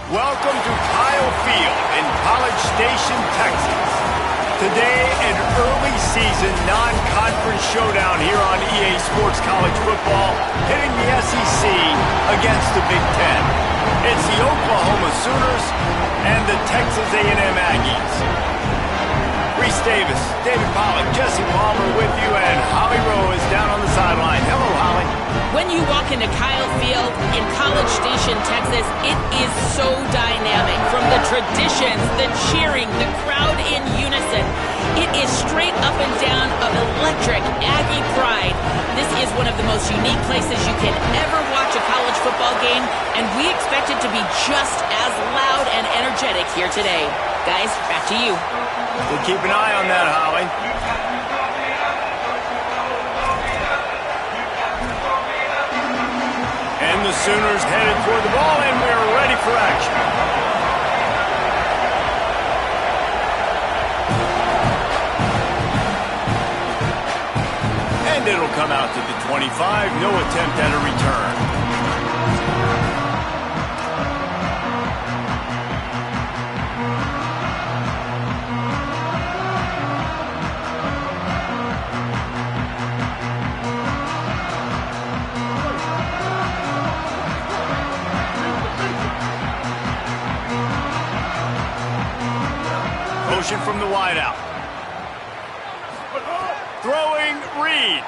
Welcome to Kyle Field in College Station, Texas. Today, an early season non-conference showdown here on EA Sports College Football, hitting the SEC against the Big Ten. It's the Oklahoma Sooners and the Texas A&M Aggies. Reese Davis, David Pollack, Jesse Palmer with you, and Holly Rowe is down on the sideline. Hello, Holly. When you walk into Kyle Field in College Station, Texas, it is so dynamic. From the traditions, the cheering, the crowd in unison, it is straight up and down of electric Aggie pride. This is one of the most unique places you can ever watch a college football game, and we expect it to be just as loud and energetic here today. Guys, back to you. We'll keep an eye on that, Holly. And the Sooners headed toward the ball, and we're ready for action. And it'll come out to the 25. No attempt at a return. Motion from the wideout. Throwing Reed.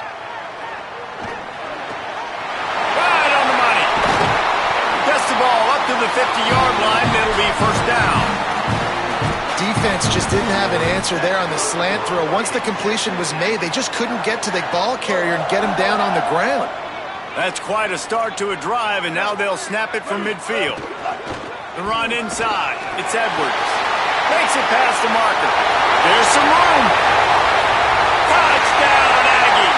Right on the money. Gets the ball up to the 50-yard line. It'll be first down. Defense just didn't have an answer there on the slant throw. Once the completion was made, they just couldn't get to the ball carrier and get him down on the ground. That's quite a start to a drive, and now they'll snap it from midfield. The run inside. It's Edwards. Makes it past the marker. There's some room. Touchdown, Aggie.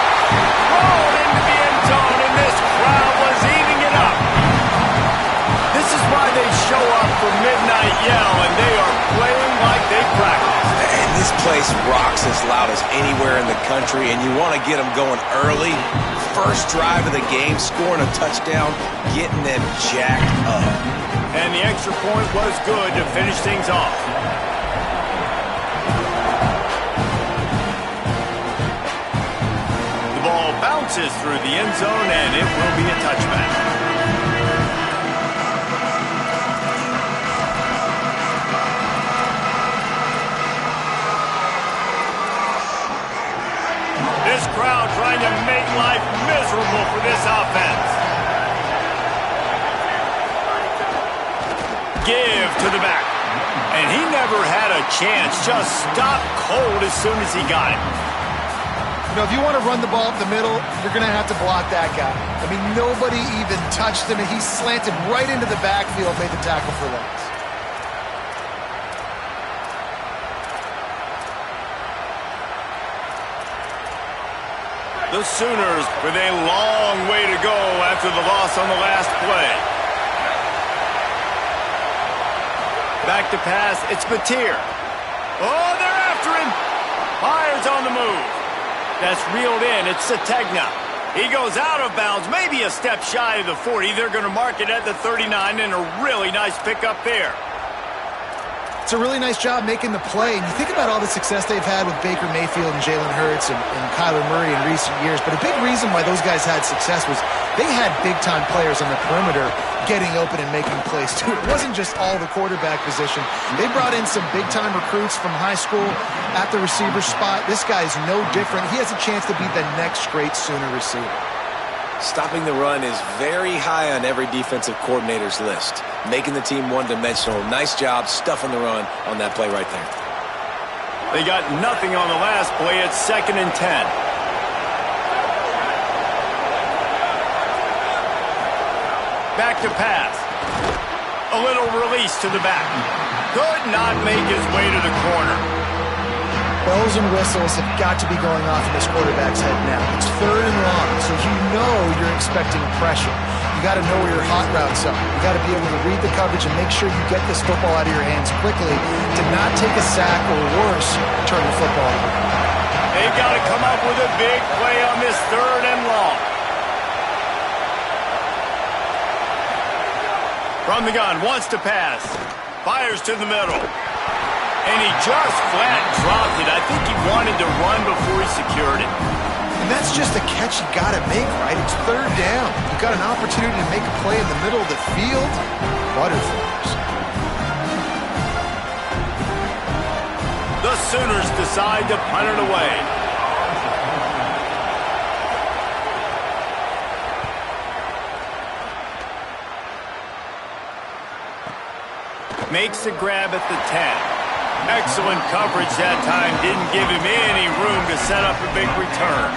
Rolled into the end zone, and this crowd was eating it up. This is why they show up for Midnight Yell, and they are playing like they practice. And this place rocks as loud as anywhere in the country, and you want to get them going early. First drive of the game, scoring a touchdown, getting them jacked up. And the extra point was good to finish things off. The ball bounces through the end zone, and it will be a touchback. This crowd trying to make life miserable for this offense. Give to the back. And he never had a chance. Just stopped cold as soon as he got it. You know, if you want to run the ball up the middle, you're going to have to block that guy. I mean, nobody even touched him, and he slanted right into the backfield, made the tackle for loss. The Sooners with a long way to go after the loss on the last play. Back to pass, it's Batir. Oh, they're after him. Myers on the move. That's reeled in, it's Sategna. He goes out of bounds, maybe a step shy of the 40. They're going to mark it at the 39, and a really nice pickup there. It's a really nice job making the play. And you think about all the success they've had with Baker Mayfield and Jalen Hurts and Kyler Murray in recent years. But a big reason why those guys had success was they had big-time players on the perimeter getting open and making plays, too. It wasn't just all the quarterback position. They brought in some big-time recruits from high school at the receiver spot. This guy is no different. He has a chance to be the next great Sooner receiver. Stopping the run is very high on every defensive coordinator's list. Making the team one-dimensional. Nice job stuffing the run on that play right there. They got nothing on the last play. It's 2nd and 10. Back to pass. A little release to the back. Could not make his way to the corner. Bells and whistles have got to be going off in this quarterback's head now. It's 3rd and long, so you know you're expecting pressure. You got to know where your hot routes are. You got to be able to read the coverage and make sure you get this football out of your hands quickly to not take a sack or worse, turn the football over. They got to come up with a big play on this 3rd and long. From the gun, wants to pass. Fires to the middle. And he just flat dropped it. I think he wanted to run before he secured it. And that's just a catch you got to make, right? It's third down. You've got an opportunity to make a play in the middle of the field. Butterflies. The Sooners decide to punt it away. Makes the grab at the 10. Excellent coverage that time. Didn't give him any room to set up a big return.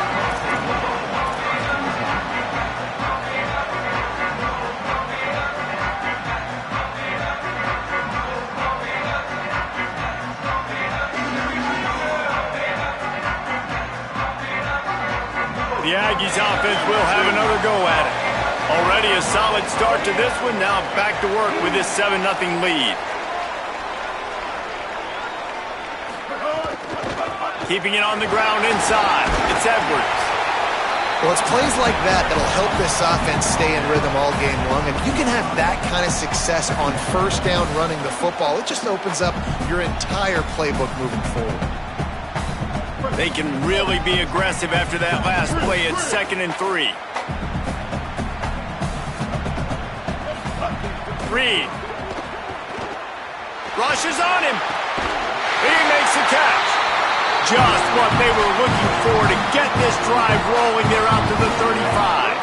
The Aggies offense will have another go at it. Already a solid start to this one. Now back to work with this 7-0 lead. Keeping it on the ground inside. It's Edwards. Well, it's plays like that that'll help this offense stay in rhythm all game long. And you can have that kind of success on first down running the football. It just opens up your entire playbook moving forward. They can really be aggressive after that last play at 2nd and 3. Reed. Rushes on him. He makes the catch. Just what they were looking for to get this drive rolling. They're out to the 35.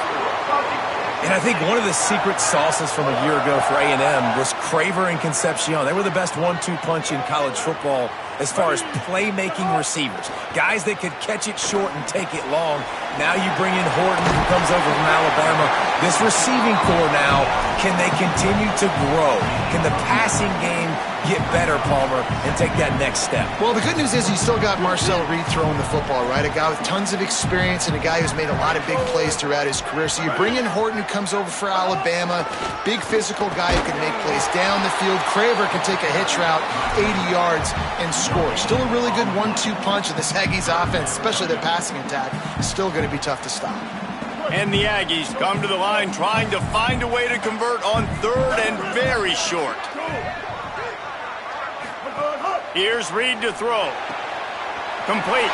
And I think one of the secret sauces from a year ago for A&M was Craver and Concepcion. They were the best 1-2 punch in college football as far as playmaking receivers. Guys that could catch it short and take it long. Now you bring in Horton, who comes over from Alabama. This receiving core now, can they continue to grow? Can the passing game get better, Palmer, and take that next step? Well, the good news is you still got Marcel Reed throwing the football, right? A guy with tons of experience and a guy who's made a lot of big plays throughout his career. So you bring in Horton, who comes over for Alabama, big physical guy who can make plays down the field. Craver can take a hitch route, 80 yards, and score. Still a really good 1-2 punch, and this Aggies offense, especially their passing attack, is still going to be tough to stop. And the Aggies come to the line trying to find a way to convert on 3rd and very short. Here's Reed to throw. Complete.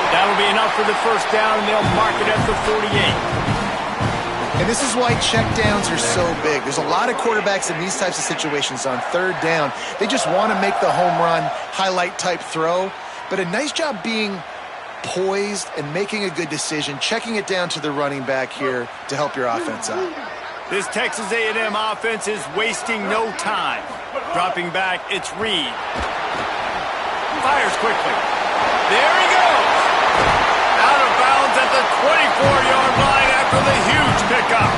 That'll be enough for the first down, and they'll mark it at the 48. And this is why checkdowns are so big. There's a lot of quarterbacks in these types of situations on 3rd down. They just want to make the home run, highlight type throw. But a nice job being poised and making a good decision, checking it down to the running back here to help your offense out. This Texas A&M offense is wasting no time. Dropping back, it's Reed. Fires quickly. There he goes. Out of bounds at the 24-yard line after the huge pickup.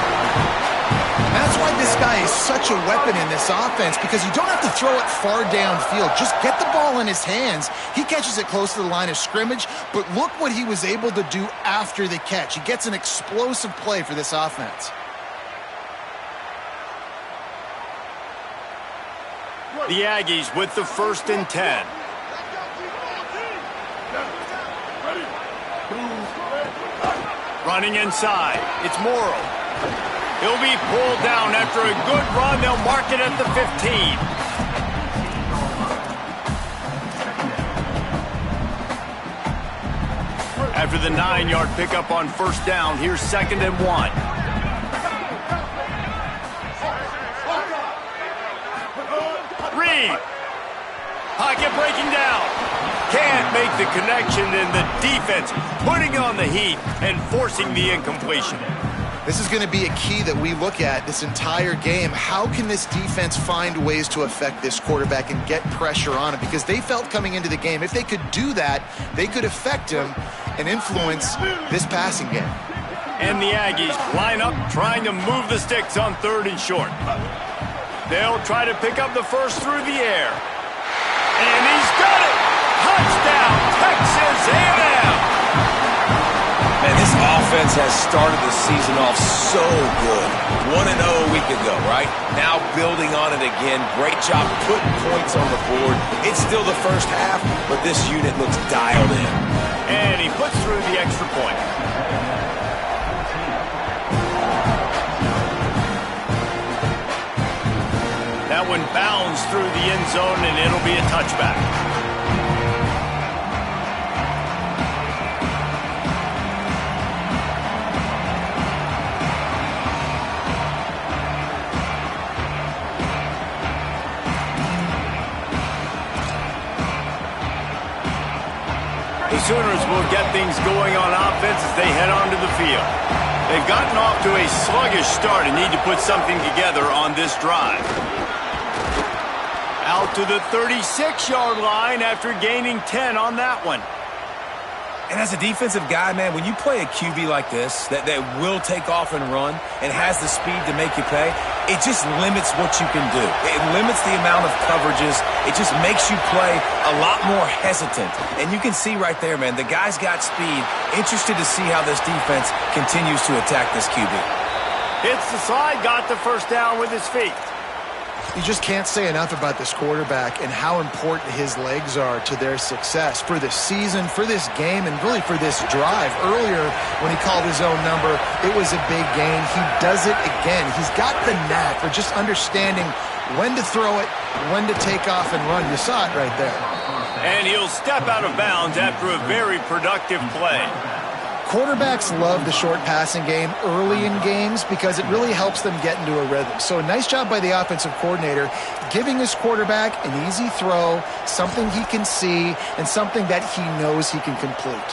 That's why this guy is such a weapon in this offense, because you don't have to throw it far downfield. Just get the ball in his hands. He catches it close to the line of scrimmage, but look what he was able to do after the catch. He gets an explosive play for this offense. The Aggies with the 1st and 10. Running inside. It's Morrow. He'll be pulled down after a good run. They'll mark it at the 15. After the 9-yard pickup on 1st down, here's 2nd and 1. Reed. Pocket breaking down. Can't make the connection, and the defense putting on the heat and forcing the incompletion. This is going to be a key that we look at this entire game. How can this defense find ways to affect this quarterback and get pressure on him? Because they felt coming into the game, if they could do that, they could affect him and influence this passing game. And the Aggies line up trying to move the sticks on 3rd and short. They'll try to pick up the first through the air. And he's got it! Touchdown, Texas A&M! Man, this offense has started the season off so good. 1-0 a week ago, right? Now building on it again. Great job putting points on the board. It's still the first half, but this unit looks dialed in. And he puts through the extra point. That one bounds through the end zone, and it'll be a touchback. The Sooners will get things going on offense as they head onto the field. They've gotten off to a sluggish start and need to put something together on this drive. Out to the 36-yard line after gaining 10 on that one. And as a defensive guy, man, when you play a QB like this that will take off and run and has the speed to make you pay, it just limits what you can do. It limits the amount of coverages. It just makes you play a lot more hesitant. And you can see right there, man, the guy's got speed. Interested to see how this defense continues to attack this QB. Hits the slide, got the first down with his feet. You just can't say enough about this quarterback and how important his legs are to their success for this season, for this game, and really for this drive. Earlier, when he called his own number, it was a big gain. He does it again. He's got the knack for just understanding when to throw it, when to take off and run. You saw it right there. And he'll step out of bounds after a very productive play. Quarterbacks love the short passing game early in games because it really helps them get into a rhythm. So nice job by the offensive coordinator giving his quarterback an easy throw, something he can see, and something that he knows he can complete.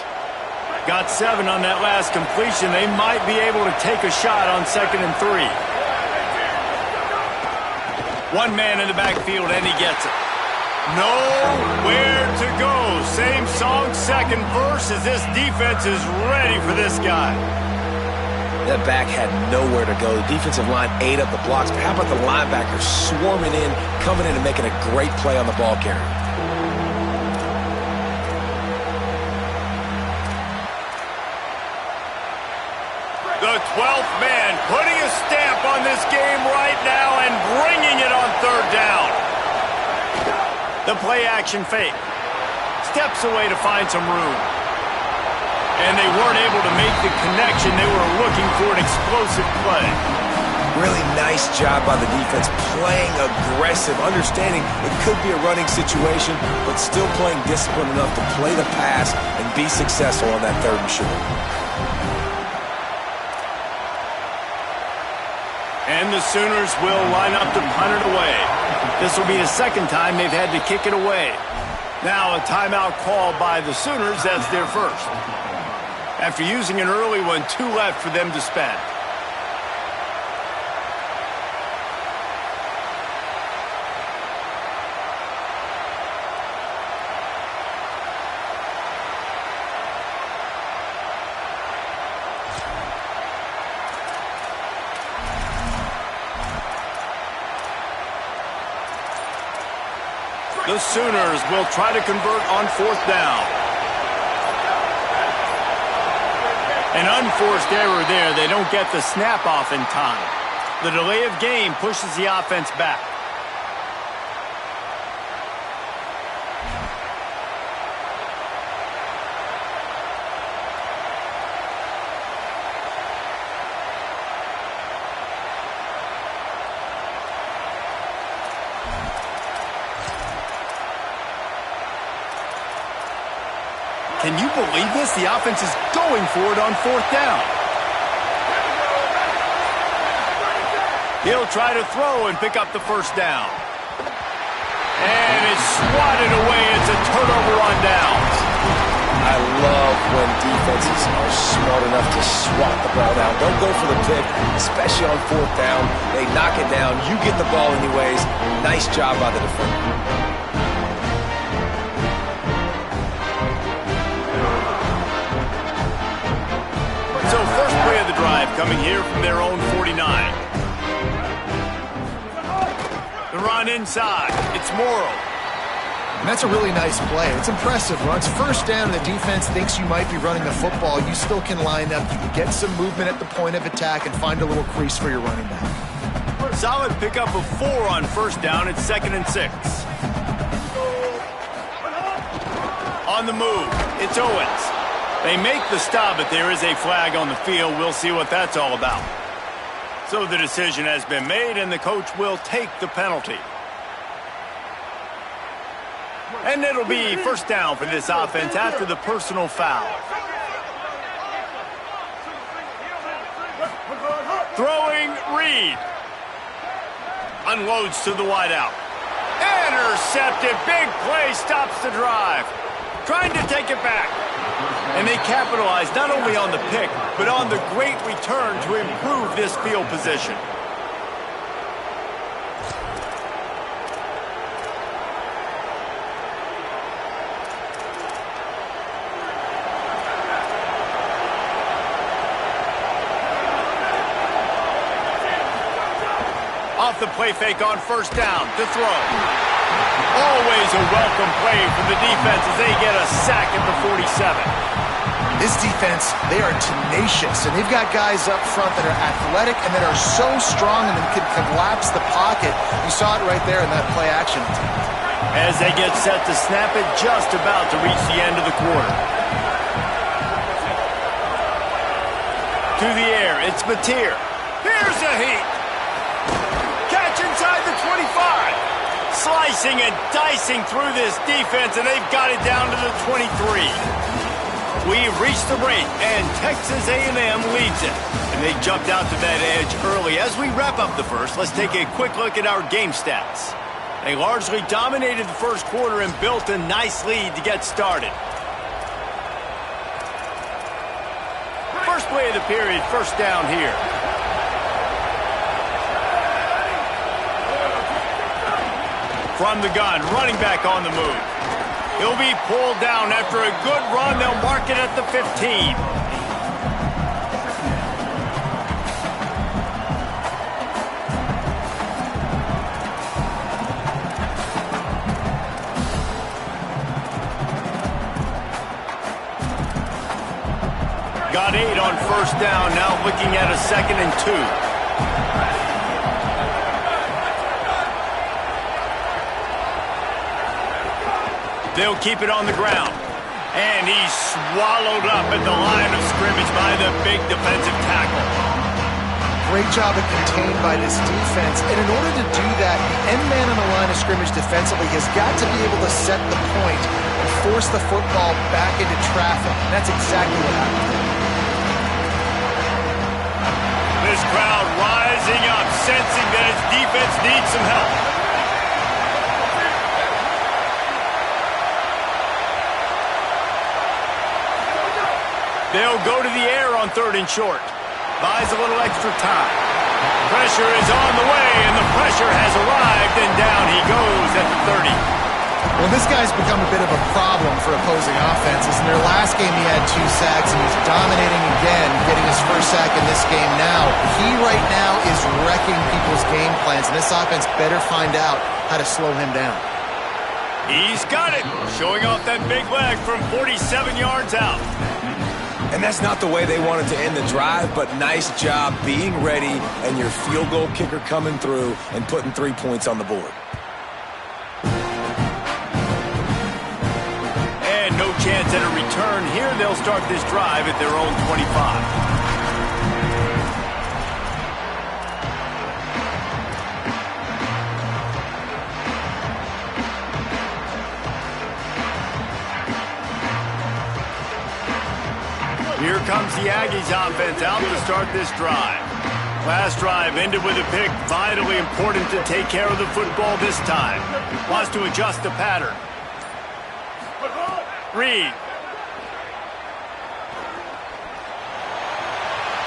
Got 7 on that last completion. They might be able to take a shot on 2nd and 3. One man in the backfield, and he gets it. Nowhere to go. Same song, second verse, as this defense is ready for this guy. That back had nowhere to go. The defensive line ate up the blocks. But how about the linebackers swarming in, coming in and making a great play on the ball carrier? The 12th man putting a stamp on this game right now and bringing it on 3rd down. The play-action fake. Steps away to find some room. And they weren't able to make the connection. They were looking for an explosive play. Really nice job by the defense, playing aggressive, understanding it could be a running situation, but still playing disciplined enough to play the pass and be successful on that 3rd and short. And the Sooners will line up to punt it away. This will be the 2nd time they've had to kick it away. Now a timeout called by the Sooners. That's their first. After using an early one, 2 left for them to spend. The Sooners will try to convert on 4th down. An unforced error there. They don't get the snap off in time. The delay of game pushes the offense back. Can you believe this? The offense is going for it on 4th down. He'll try to throw and pick up the first down. And it's swatted away. It's a turnover on downs. I love when defenses are smart enough to swat the ball down. Don't go for the pick, especially on 4th down. They knock it down. You get the ball anyways. Nice job by the defender. So first play of the drive coming here from their own 49. The run inside. It's Morrow. And that's a really nice play. It's impressive. Once 1st down and the defense thinks you might be running the football, you still can line up. You can get some movement at the point of attack and find a little crease for your running back. Solid pickup of 4 on 1st down. It's 2nd and 6. On the move, it's Owens. They make the stop, but there is a flag on the field. We'll see what that's all about. So the decision has been made, and the coach will take the penalty. And it'll be first down for this offense after the personal foul. Throwing, Reed. Unloads to the wideout. Intercepted. Big play stops the drive. Trying to take it back. And they capitalize not only on the pick, but on the great return to improve this field position. Off the play fake on first down to throw. Always a welcome play from the defense as they get a sack at the 47. This defense, they are tenacious, and they've got guys up front that are athletic and that are so strong and can collapse the pocket. You saw it right there in that play action attempt. As they get set to snap it, just about to reach the end of the quarter. To the air, it's Mateer. Here's a heat. Inside the 25. Slicing and dicing through this defense, and they've got it down to the 23. We've reached the break, and Texas A&M leads it. And they jumped out to that edge early. As we wrap up the first, let's take a quick look at our game stats. They largely dominated the first quarter and built a nice lead to get started. First play of the period, first down here. From the gun, running back on the move. He'll be pulled down after a good run. They'll mark it at the 15. Got 8 on first down, now looking at a 2nd and 2. They'll keep it on the ground. And he's swallowed up at the line of scrimmage by the big defensive tackle. Great job of contained by this defense. And in order to do that, the end man on the line of scrimmage defensively has got to be able to set the point and force the football back into traffic. And that's exactly what happened. This crowd rising up, sensing that its defense needs some help. They'll go to the air on 3rd and short. Buys a little extra time. Pressure is on the way, and the pressure has arrived, and down he goes at the 30. Well, this guy's become a bit of a problem for opposing offenses. In their last game, he had 2 sacks, and he's dominating again, getting his first sack in this game now. He right now is wrecking people's game plans, and this offense better find out how to slow him down. He's got it, showing off that big leg from 47 yards out. And that's not the way they wanted to end the drive, but nice job being ready and your field goal kicker coming through and putting 3 points on the board. And no chance at a return here. They'll start this drive at their own 25. Here comes the Aggies offense out to start this drive. Last drive ended with a pick. Vitally important to take care of the football this time. Wants to adjust the pattern. Reed.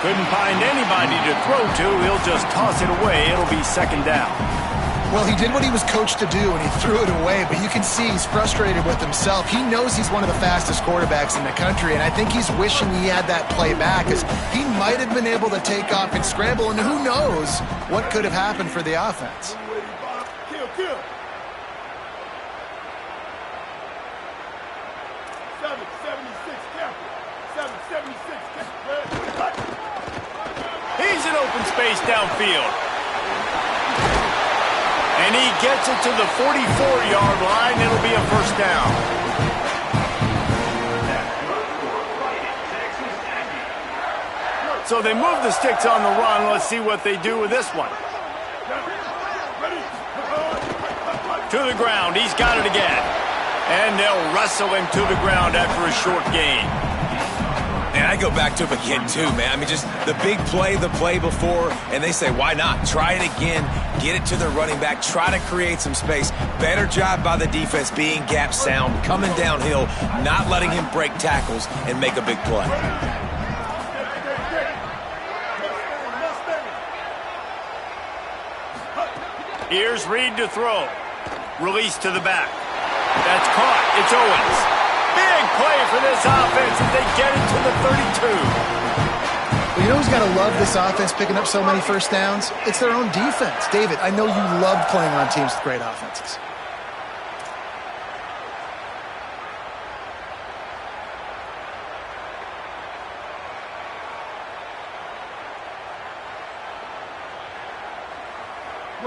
Couldn't find anybody to throw to. He'll just toss it away. It'll be 2nd down. Well, he did what he was coached to do, and he threw it away, but you can see he's frustrated with himself. He knows he's one of the fastest quarterbacks in the country, and I think he's wishing he had that play back, because he might have been able to take off and scramble, and who knows what could have happened for the offense. Kill. 776 Campbell. He's in open space downfield. And he gets it to the 44-yard line. It'll be a first down. So they move the sticks on the run. Let's see what they do with this one. To the ground. He's got it again. And they'll wrestle him to the ground after a short gain. And I go back to him again, too, man. I mean, just the big play, the play before, and they say, why not? Try it again, get it to the running back, try to create some space. Better job by the defense being gap sound, coming downhill, not letting him break tackles and make a big play. Here's Reed to throw. Release to the back. That's caught. It's Owens. Big play for this offense as they get it to the 32. Well, you know who's got to love this offense picking up so many first downs? It's their own defense. David, I know you love playing on teams with great offenses.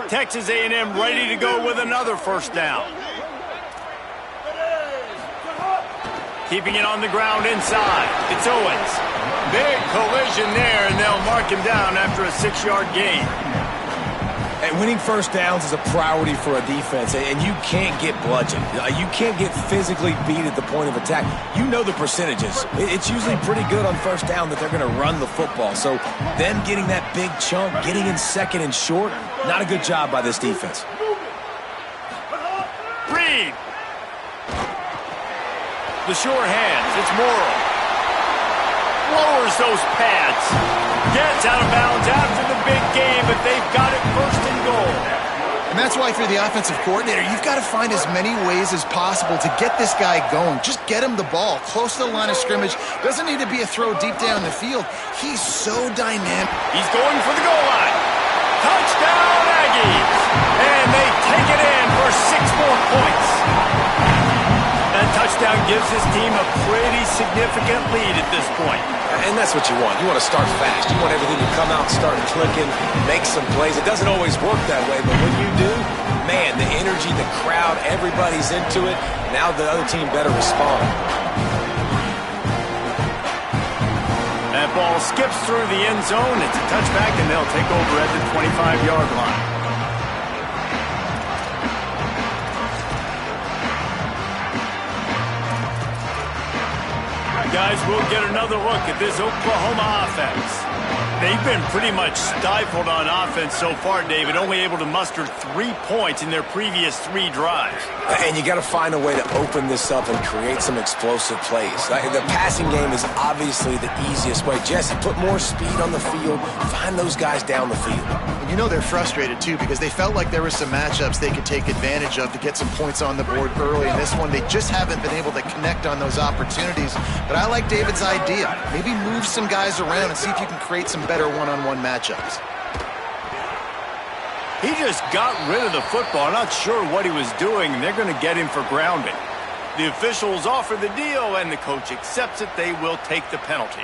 Texas A&M ready to go with another first down. Keeping it on the ground inside. It's Owens. Big collision there, and they'll mark him down after a 6-yard gain. And winning first downs is a priority for a defense, and you can't get bludgeoned. You can't get physically beat at the point of attack. You know the percentages. It's usually pretty good on first down that they're going to run the football. So them getting that big chunk, getting in second and short, not a good job by this defense. Reed. The sure hands. It's Morrow. Lowers those pads. Gets out of bounds after the big game, but they've got it first and goal. And that's why if you're the offensive coordinator, you've got to find as many ways as possible to get this guy going. Just get him the ball close to the line of scrimmage. Doesn't need to be a throw deep down the field. He's so dynamic. He's going for the goal line. Touchdown, Aggies. And they take it in for 6 more points. That touchdown gives his team a pretty significant lead at this point. And that's what you want. You want to start fast. You want everything to come out, start clicking, make some plays. It doesn't always work that way, but when you do, man, the energy, the crowd, everybody's into it. Now the other team better respond. That ball skips through the end zone. It's a touchback, and they'll take over at the 25-yard line. Guys, we'll get another look at this Oklahoma offense. They've been pretty much stifled on offense so far, David, only able to muster 3 points in their previous 3 drives. And you got to find a way to open this up and create some explosive plays. The passing game is obviously the easiest way. Jesse, put more speed on the field. Find those guys down the field. And you know they're frustrated, too, because they felt like there were some matchups they could take advantage of to get some points on the board early. In this one, they just haven't been able to connect on those opportunities. But I like David's idea. Maybe move some guys around and see if you can create some better one-on-one matchups. He just got rid of the football. Not sure what he was doing, and they're going to get him for grounding. The officials offer the deal, and the coach accepts it. They will take the penalty.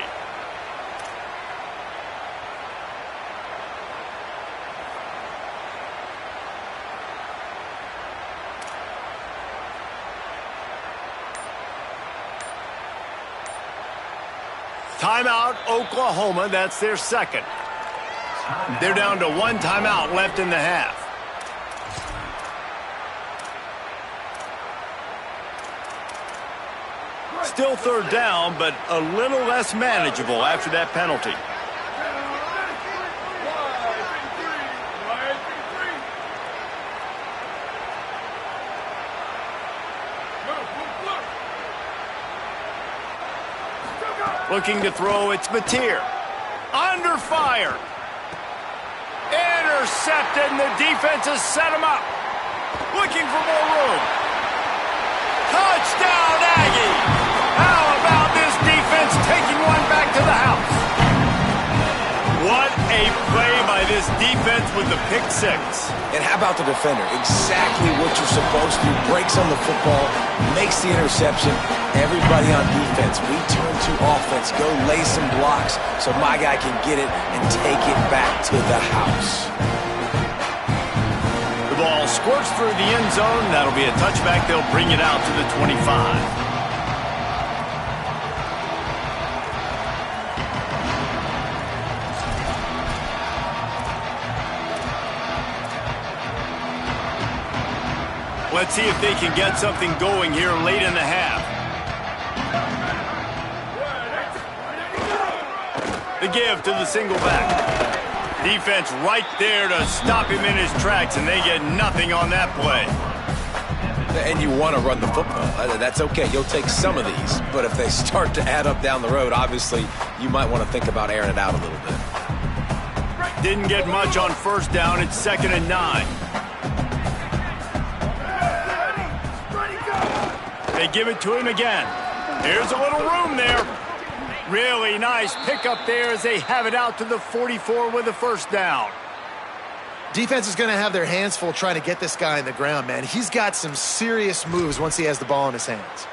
Timeout, Oklahoma. That's their second. They're down to 1 timeout left in the half. Still third down, but a little less manageable after that penalty. Looking to throw, it's Mateer. Under fire. Intercepted, and the defense has set him up. Looking for more room. Touchdown, Aggie! How about this defense taking one back to the house? What a play by this defense with the pick 6. And how about the defender? Exactly what you're supposed to. Breaks on the football, makes the interception. Everybody on defense, we turn to offense. Go lay some blocks so my guy can get it and take it back to the house. The ball squirts through the end zone. That'll be a touchback. They'll bring it out to the 25. Let's see if they can get something going here late in the half. The give to the single back. Defense right there to stop him in his tracks, and they get nothing on that play. And you want to run the football. That's okay. You'll take some of these. But if they start to add up down the road, obviously, you might want to think about airing it out a little bit. Didn't get much on first down. It's 2nd and 9. They give it to him again. Here's a little room there. Really nice pickup there as they have it out to the 44 with a first down. Defense is going to have their hands full trying to get this guy on the ground, man. He's got some serious moves once he has the ball in his hands.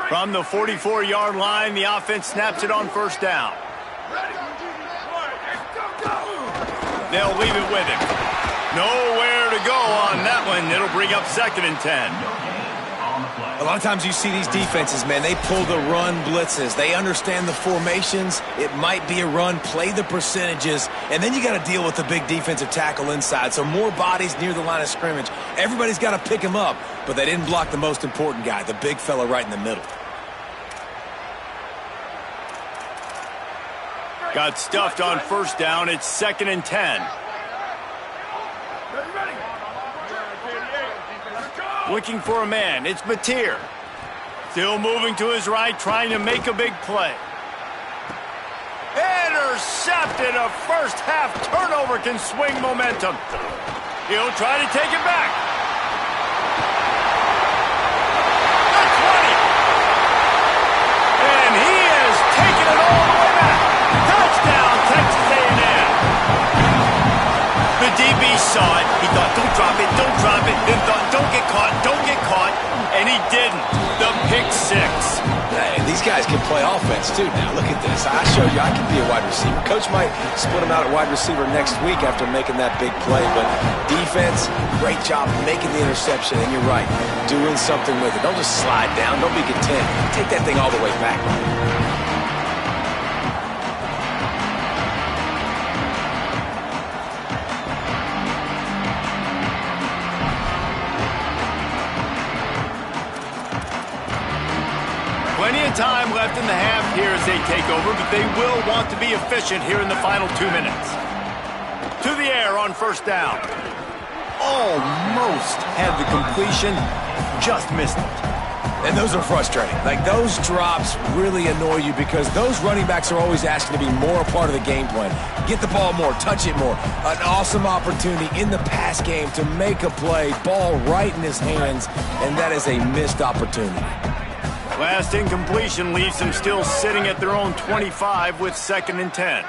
From the 44-yard line, the offense snaps it on first down. They'll leave it with him. Nowhere to go on that one. It'll bring up 2nd and 10. A lot of times you see these defenses, man, they pull the run blitzes. They understand the formations. It might be a run, play the percentages, and then you got to deal with the big defensive tackle inside. So more bodies near the line of scrimmage. Everybody's got to pick him up, but they didn't block the most important guy, the big fella right in the middle. Got stuffed on first down. It's 2nd and 10. Looking for a man. It's Mateer. Still moving to his right, trying to make a big play. Intercepted. A first half turnover can swing momentum. He'll try to take it back. The 20. And he has taken it all the way back. Touchdown, Texas A&M. The DB saw it. He thought, don't drop it, don't drop it. Then thought, don't get caught, don't get caught. And he didn't. The pick six. Hey, these guys can play offense, too, now. Look at this. I showed you I can be a wide receiver. Coach might split him out at wide receiver next week after making that big play. But defense, great job making the interception. And you're right, doing something with it. Don't just slide down. Don't be content. Take that thing all the way back. Plenty of time left in the half here as they take over, but they will want to be efficient here in the final 2 minutes. To the air on first down. Almost had the completion, just missed it. And those are frustrating. Like, those drops really annoy you because those running backs are always asking to be more a part of the game plan. Get the ball more, touch it more. An awesome opportunity in the pass game to make a play, ball right in his hands, and that is a missed opportunity. Last incompletion leaves them still sitting at their own 25 with 2nd and 10.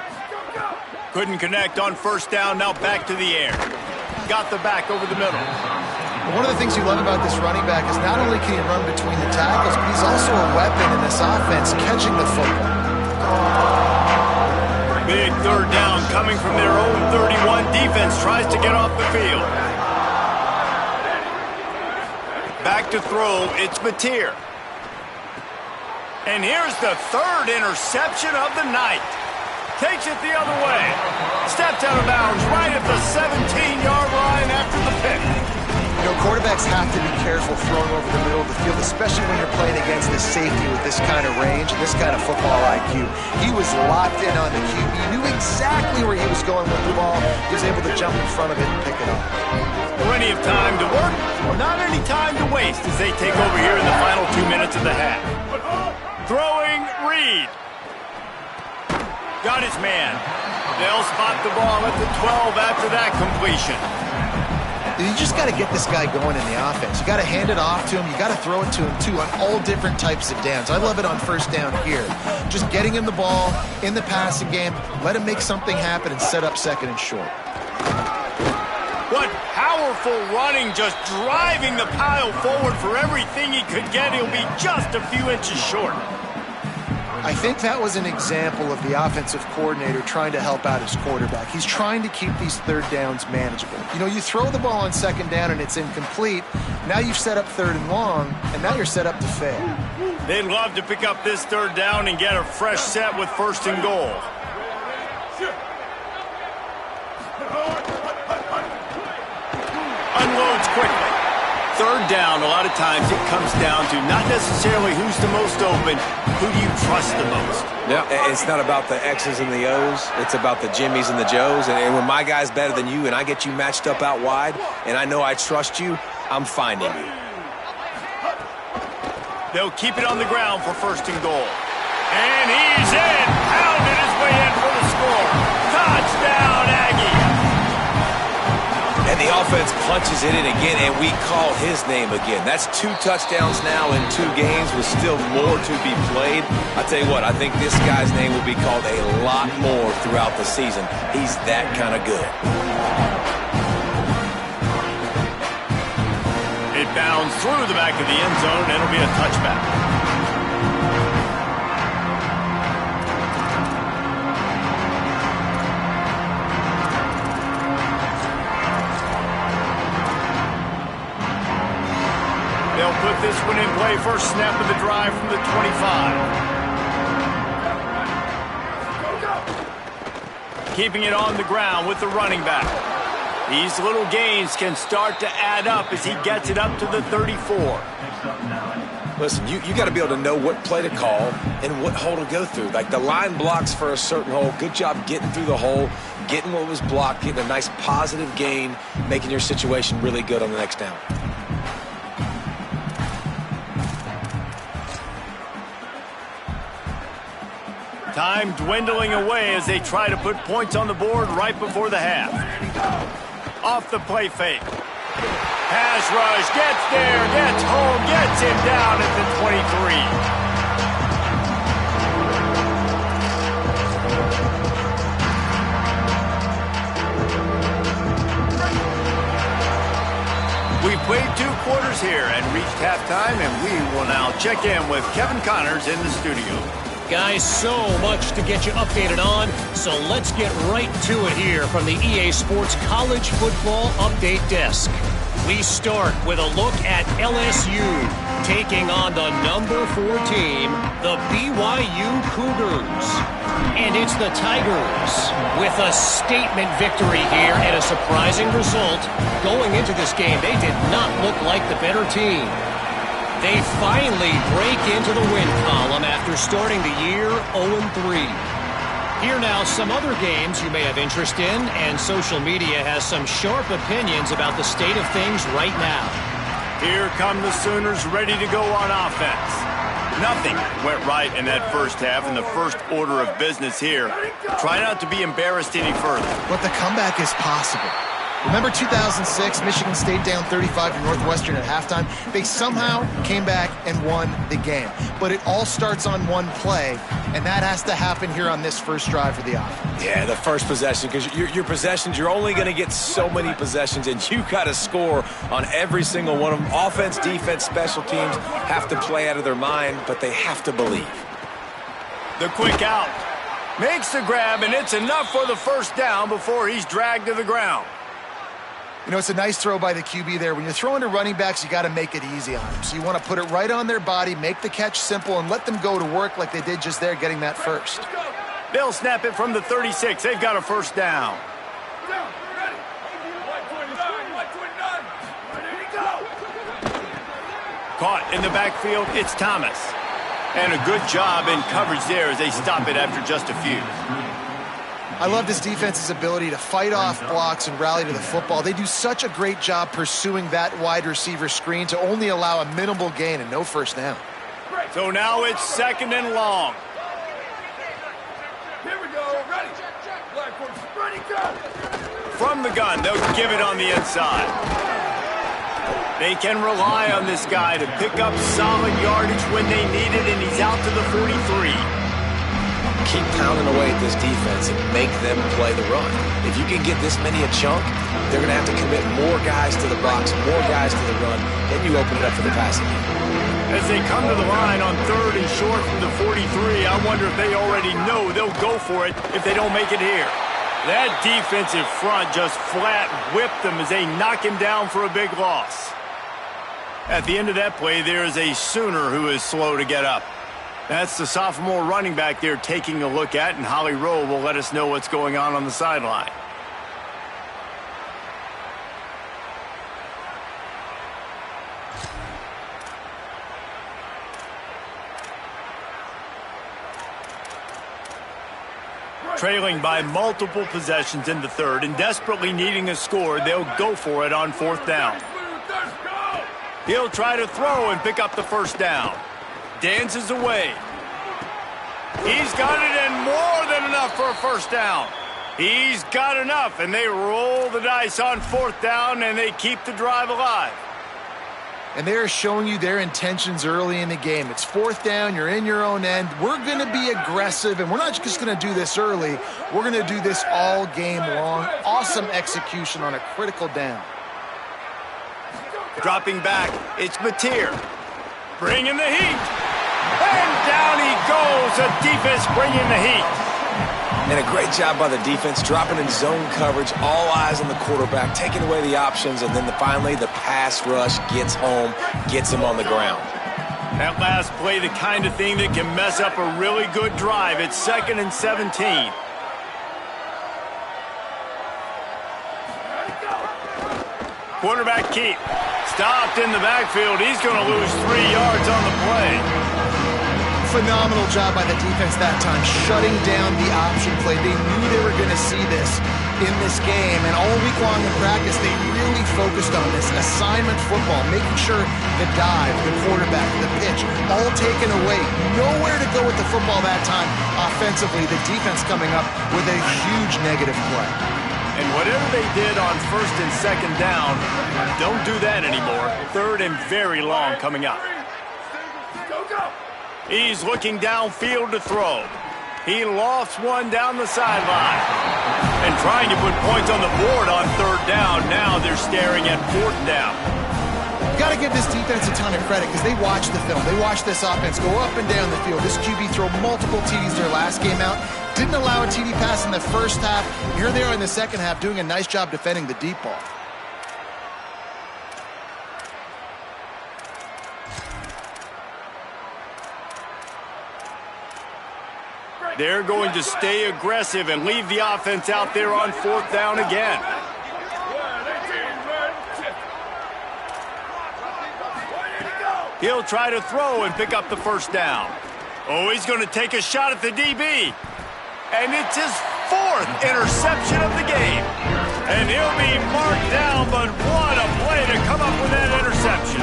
Couldn't connect on first down, now back to the air. Got the back over the middle. One of the things you love about this running back is not only can he run between the tackles, but he's also a weapon in this offense catching the football. Big third down coming from their own 31. Defense tries to get off the field. Back to throw, it's Mateer. And here's the third interception of the night. Takes it the other way. Steps out of bounds right at the 17-yard line after the pick. You know, quarterbacks have to be careful throwing over the middle of the field, especially when you're playing against this safety with this kind of range and this kind of football IQ. He was locked in on the QB. He knew exactly where he was going with the ball. He was able to jump in front of it and pick it up. Plenty of time to work, not any time to waste as they take over here in the final 2 minutes of the half. Throwing, Reed. Got his man. They'll spot the ball at the 12 after that completion. You just got to get this guy going in the offense. You got to hand it off to him. You got to throw it to him, too, on all different types of downs. I love it on first down here. Just getting him the ball in the passing game, let him make something happen and set up 2nd and short. What powerful running, just driving the pile forward for everything he could get. He'll be just a few inches short. I think that was an example of the offensive coordinator trying to help out his quarterback. He's trying to keep these third downs manageable. You know, you throw the ball on 2nd down and it's incomplete. Now you've set up 3rd and long, and now you're set up to fail. They'd love to pick up this 3rd down and get a fresh set with 1st and goal. third down, a lot of times it comes down to not necessarily who's the most open, who do you trust the most? Yeah, it's not about the X's and the O's. It's about the Jimmies and the Joes. And when my guy's better than you and I get you matched up out wide and I know I trust you, I'm finding you. They'll keep it on the ground for first and goal. And he's in. Pounded his way in for the score. Touchdown, Aggie. And the offense punches it in again, and we call his name again. That's 2 touchdowns now in 2 games with still more to be played. I tell you what, I think this guy's name will be called a lot more throughout the season. He's that kind of good. It bounds through the back of the end zone, and it'll be a touchback. They'll put this one in play. First snap of the drive from the 25. Keeping it on the ground with the running back. These little gains can start to add up as he gets it up to the 34. Listen, you got to be able to know what play to call and what hole to go through. Like the line blocks for a certain hole. Good job getting through the hole, getting what was blocked, getting a nice positive gain, making your situation really good on the next down. Time dwindling away as they try to put points on the board right before the half. Off the play fake. Pass rush, gets there, gets home, gets him down at the 23. We played 2 quarters here and reached halftime, and we will now check in with Kevin Connors in the studio. Guys, so much to get you updated on, so let's get right to it here from the EA Sports College Football Update Desk. We start with a look at LSU taking on the number 4 team, the BYU Cougars. And it's the Tigers with a statement victory here and a surprising result. Going into this game, they did not look like the better team. They finally break into the win column after starting the year 0-3. Here now, some other games you may have interest in, and social media has some sharp opinions about the state of things right now. Here come the Sooners ready to go on offense. Nothing went right in that first half in the first order of business here. Try not to be embarrassed any further. But the comeback is possible. Remember 2006, Michigan State down 35 to Northwestern at halftime? They somehow came back and won the game. But it all starts on one play, and that has to happen here on this first drive for the offense. Yeah, the first possession, because your possessions, you're only going to get so many possessions, and you got to score on every single one of them. Offense, defense, special teams have to play out of their mind, but they have to believe. The quick out. Makes the grab, and it's enough for the first down before he's dragged to the ground. You know, it's a nice throw by the QB there. When you're throwing to running backs, you got to make it easy on them. So you want to put it right on their body, make the catch simple, and let them go to work like they did just there, getting that first. They'll snap it from the 36. They've got a first down. Caught in the backfield, it's Thomas. And a good job in coverage there as they stop it after just a few. I love this defense's ability to fight off blocks and rally to the football. They do such a great job pursuing that wide receiver screen to only allow a minimal gain and no first down. So now it's second and long. Here we go. Ready. Ready, go. From the gun, they'll give it on the inside. They can rely on this guy to pick up solid yardage when they need it, and he's out to the 43. Keep pounding away at this defense and make them play the run. If you can get this many a chunk, they're going to have to commit more guys to the box, more guys to the run. Then you open it up for the passing game. As they come to the line on third and short from the 43, I wonder if they already know they'll go for it if they don't make it here. That defensive front just flat whipped them as they knock him down for a big loss. At the end of that play, there is a Sooner who is slow to get up. That's the sophomore running back they're taking a look at, and Holly Rowe will let us know what's going on the sideline. trailing by multiple possessions in the third and desperately needing a score, they'll go for it on fourth down. He'll try to throw and pick up the first down. Dances away. He's got it and more than enough for a first down. He's got enough, and they roll the dice on fourth down, and they keep the drive alive. And they're showing you their intentions early in the game. It's fourth down, you're in your own end. We're going to be aggressive, and we're not just going to do this early. We're going to do this all game long. Awesome execution on a critical down. Dropping back, it's Mateer. Bringing the heat. And down he goes. The defense bringing the heat. And a great job by the defense, dropping in zone coverage, all eyes on the quarterback, taking away the options, and then finally the pass rush gets home, gets him on the ground. That last play, the kind of thing that can mess up a really good drive. It's 2nd and 17. Quarterback keep. Stopped in the backfield. He's going to lose 3 yards on the play. Phenomenal job by the defense that time, shutting down the option play. They knew they were going to see this in this game, and all week long in practice, they really focused on this assignment football, making sure the dive, the quarterback, the pitch, all taken away. Nowhere to go with the football that time offensively. The defense coming up with a huge negative play. And whatever they did on 1st and 2nd down, don't do that anymore. 3rd and very long coming up. He's looking downfield to throw. He lofts one down the sideline. And trying to put points on the board on 3rd down. Now they're staring at 4th down. Got to give this defense a ton of credit because they watched the film. They watched this offense go up and down the field. This QB throw multiple TDs their last game out. Didn't allow a TD pass in the first half. Here they are in the second half doing a nice job defending the deep ball. They're going to stay aggressive and leave the offense out there on 4th down again. He'll try to throw and pick up the first down. Oh, he's going to take a shot at the DB. And it's his 4th interception of the game. And he'll be marked down, but what a play to come up with that interception.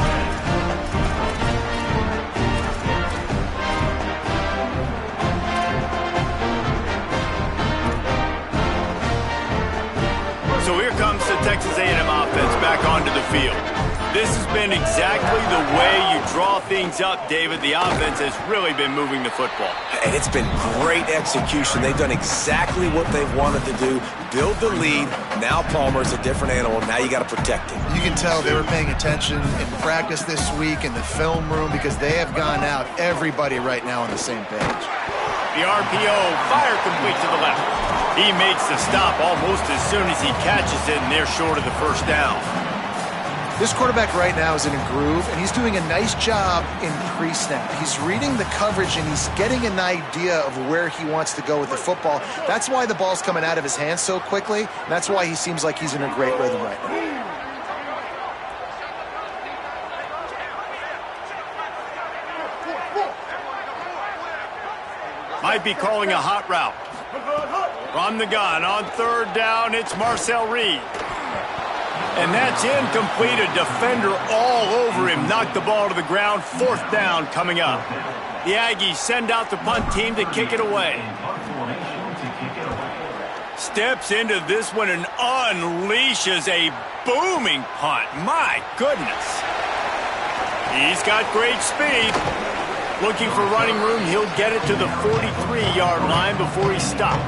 So here comes the Texas A&M offense back onto the field. This has been exactly the way you draw things up, David. The offense has really been moving the football. And it's been great execution. They've done exactly what they've wanted to do. Build the lead. Now Palmer's a different animal. Now you got to protect him. You can tell they were paying attention in practice this week in the film room because they have gone out, everybody right now on the same page. The RPO, fire complete to the left. He makes the stop almost as soon as he catches it, and they're short of the first down. This quarterback right now is in a groove, and he's doing a nice job in pre-snap. He's reading the coverage, and he's getting an idea of where he wants to go with the football. That's why the ball's coming out of his hands so quickly, and that's why he seems like he's in a great rhythm right now. Might be calling a hot route. From the gun on 3rd down, it's Marcel Reed. And that's incomplete. A defender all over him. Knocked the ball to the ground. 4th down coming up. The Aggies send out the punt team to kick it away. Steps into this one and unleashes a booming punt. My goodness. He's got great speed. Looking for running room. He'll get it to the 43-yard line before he's stopped.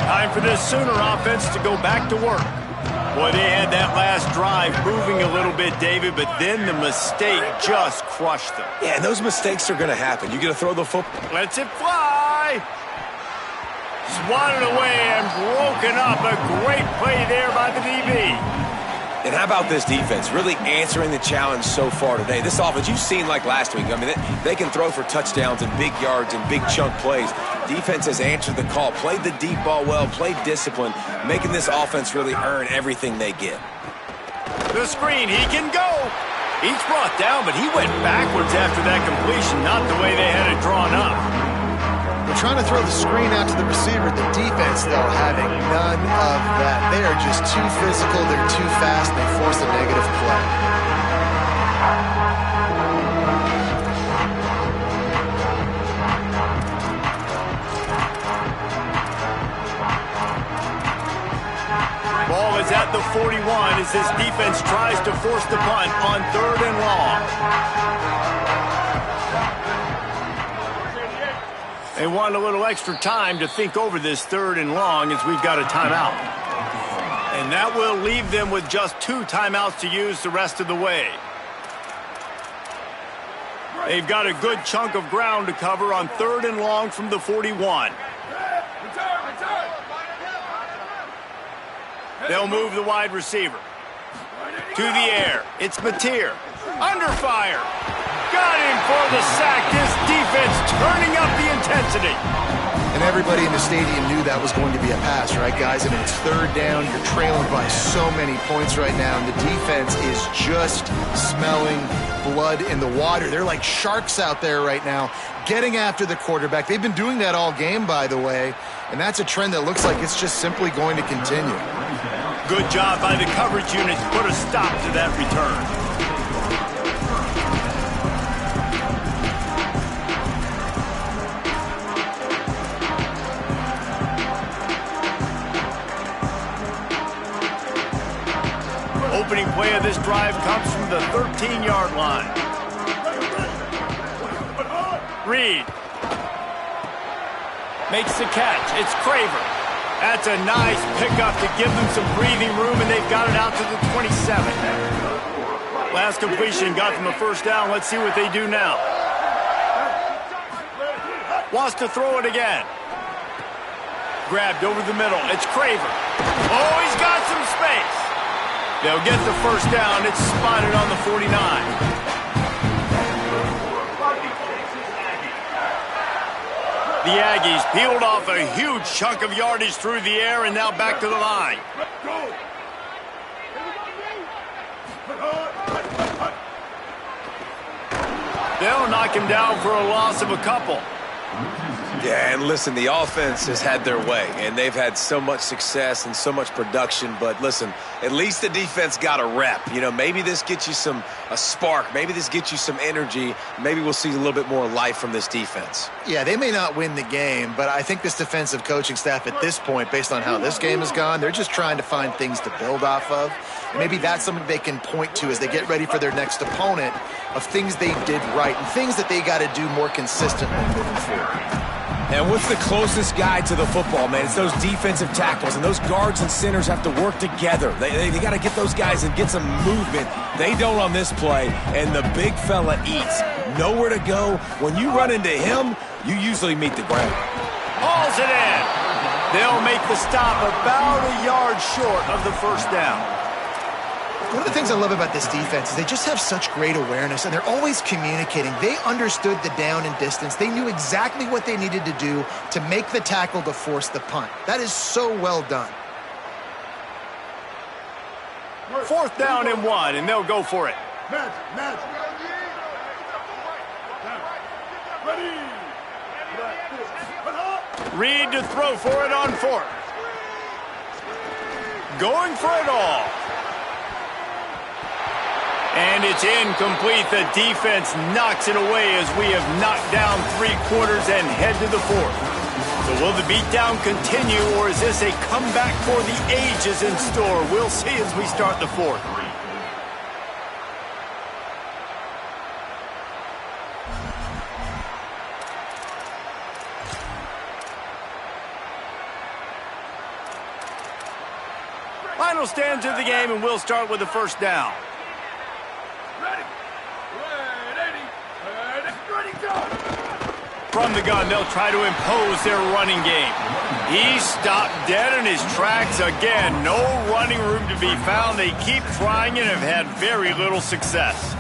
Time for this Sooner offense to go back to work. Boy, they had that last drive moving a little bit, David, but then the mistake just crushed them. Yeah, and those mistakes are going to happen. You're going to throw the football. Lets it fly. Swatted away and broken up. A great play there by the DB. And how about this defense really answering the challenge so far today? This offense, you've seen like last week. I mean, they can throw for touchdowns and big yards and big chunk plays. Defense has answered the call, played the deep ball well, played discipline, making this offense really earn everything they get. The screen, he can go. He's brought down, but he went backwards after that completion, not the way they had it drawn up. They're trying to throw the screen out to the receiver. The defense, though, having none of that. They are just too physical. They're too fast. They force a negative play. Ball is at the 41 as this defense tries to force the punt on 3rd and long. They want a little extra time to think over this 3rd and long as we've got a timeout. And that will leave them with just 2 timeouts to use the rest of the way. They've got a good chunk of ground to cover on 3rd and long from the 41. They'll move the wide receiver. To the air. It's Mateer. Under fire. Got him for the sack. This defense turning up the intensity. And everybody in the stadium knew that was going to be a pass, right, guys? I mean, it's 3rd down. You're trailing by so many points right now, and the defense is just smelling blood in the water. They're like sharks out there right now, getting after the quarterback. They've been doing that all game, by the way, and that's a trend that looks like it's just simply going to continue. Good job by the coverage unit to put a stop to that return. Opening play of this drive comes from the 13-yard line. Reed makes the catch. It's Craver. That's a nice pickup to give them some breathing room, and they've got it out to the 27. Last completion got them a 1st down. Let's see what they do now. Wants to throw it again. Grabbed over the middle. It's Craver. Oh, he's got some space. They'll get the 1st down. It's spotted on the 49. The Aggies peeled off a huge chunk of yardage through the air and now back to the line. They'll knock him down for a loss of a couple. Yeah, and listen, the offense has had their way, and they've had so much success and so much production. But listen, at least the defense got a rep. You know, maybe this gets you a spark. Maybe this gets you some energy. Maybe we'll see a little bit more life from this defense. Yeah, they may not win the game, but I think this defensive coaching staff at this point, based on how this game has gone, they're just trying to find things to build off of. And maybe that's something they can point to as they get ready for their next opponent of things they did right and things that they got to do more consistently moving forward. And what's the closest guy to the football, man? It's those defensive tackles, and those guards and centers have to work together. They got to get those guys and get some movement. They don't on this play, and the big fella eats. Nowhere to go. When you run into him, you usually meet the ground. Hauls it in. They'll make the stop about a yard short of the 1st down. One of the things I love about this defense is they just have such great awareness, and they're always communicating. They understood the down and distance. They knew exactly what they needed to do to make the tackle to force the punt. That is so well done. 4th down and 1, and they'll go for it. Reed to throw for it on 4th. Going for it all. And it's incomplete. The defense knocks it away as we have knocked down 3/4 and head to the 4th. So will the beatdown continue, or is this a comeback for the ages in store? We'll see as we start the 4th. Final stands of the game, and we'll start with the 1st down. From the gun, they'll try to impose their running game. He's stopped dead in his tracks again. No running room to be found. They keep trying and have had very little success.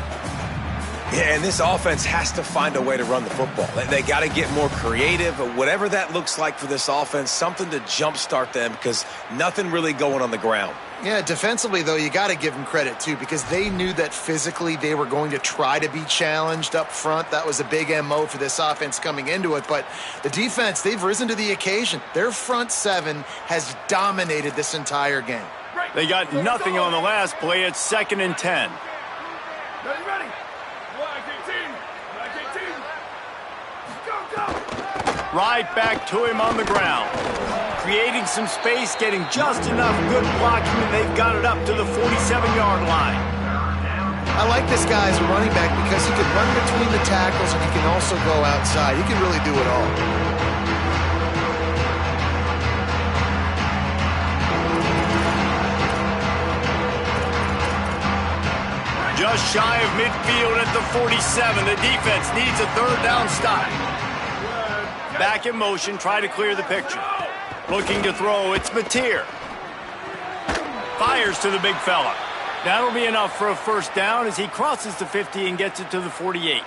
Yeah, and this offense has to find a way to run the football. They got to get more creative, whatever that looks like for this offense, something to jumpstart them because nothing really going on the ground. Yeah, defensively, though, you got to give them credit, too, because they knew that physically they were going to try to be challenged up front. That was a big MO for this offense coming into it. But the defense, they've risen to the occasion. Their front seven has dominated this entire game. They got nothing on the last play. It's 2nd and 10. Ready? Black 18. Black 18. Go. Right back to him on the ground. Creating some space, getting just enough good blocking, and they've got it up to the 47-yard line. I like this guy as a running back because he can run between the tackles and he can also go outside. He can really do it all. Just shy of midfield at the 47. The defense needs a 3rd down stop. Back in motion, try to clear the picture. Looking to throw, it's Mateer. Fires to the big fella. That'll be enough for a 1st down as he crosses the 50 and gets it to the 48.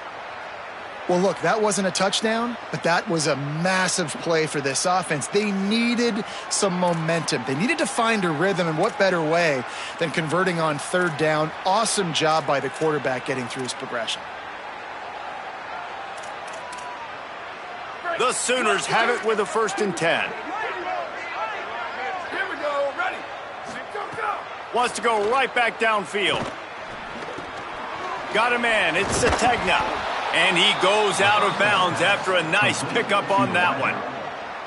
Well, look, that wasn't a touchdown, but that was a massive play for this offense. They needed some momentum. They needed to find a rhythm, and what better way than converting on 3rd down. Awesome job by the quarterback getting through his progression. The Sooners have it with a 1st and 10. Here we go. Ready. Go. Wants to go right back downfield. Got a man. It's Sategna. And he goes out of bounds after a nice pickup on that one.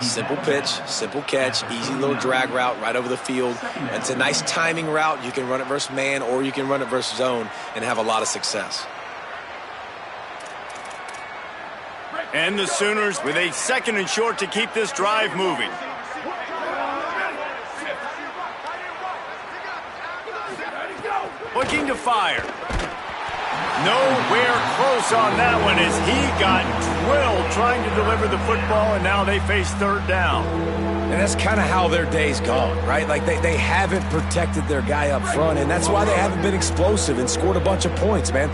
Simple pitch, simple catch, easy little drag route right over the field. It's a nice timing route. You can run it versus man or you can run it versus zone and have a lot of success. And the Sooners with a 2nd and short to keep this drive moving. Looking to fire. Nowhere close on that one as he got drilled trying to deliver the football, and now they face 3rd down. And that's kind of how their day's gone, right? Like they haven't protected their guy up front, and that's why they haven't been explosive and scored a bunch of points, man.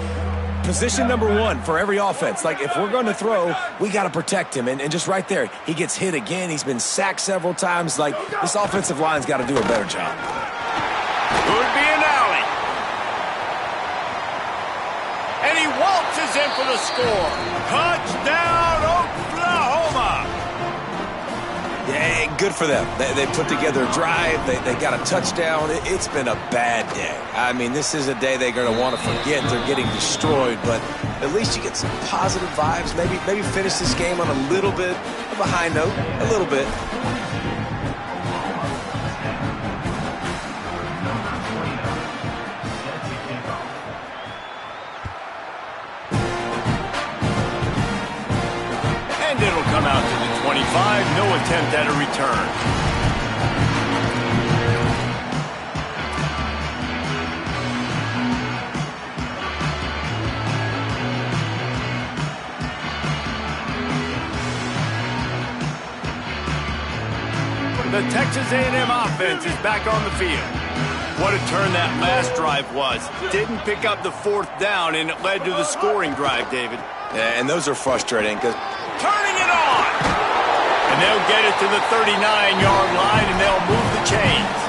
Position number 1 for every offense. Like, if we're going to throw, we got to protect him. And just right there, he gets hit again. He's been sacked several times. Like, this offensive line's got to do a better job. Could be an alley. And he waltzes in for the score. Touchdown, Oklahoma. Yeah, good for them. They put together a drive. They got a touchdown. It's been a bad day. I mean, this is a day they're going to want to forget. They're getting destroyed, but at least you get some positive vibes. Maybe finish this game on a little bit of a high note, a little bit. And it'll come out to the 25. No attempt at a return. The Texas A&M offense is back on the field. What a turn that last drive was. Didn't pick up the 4th down, and it led to the scoring drive, David. Yeah, and those are frustrating because turning it on! And they'll get it to the 39-yard line, and they'll move the chains.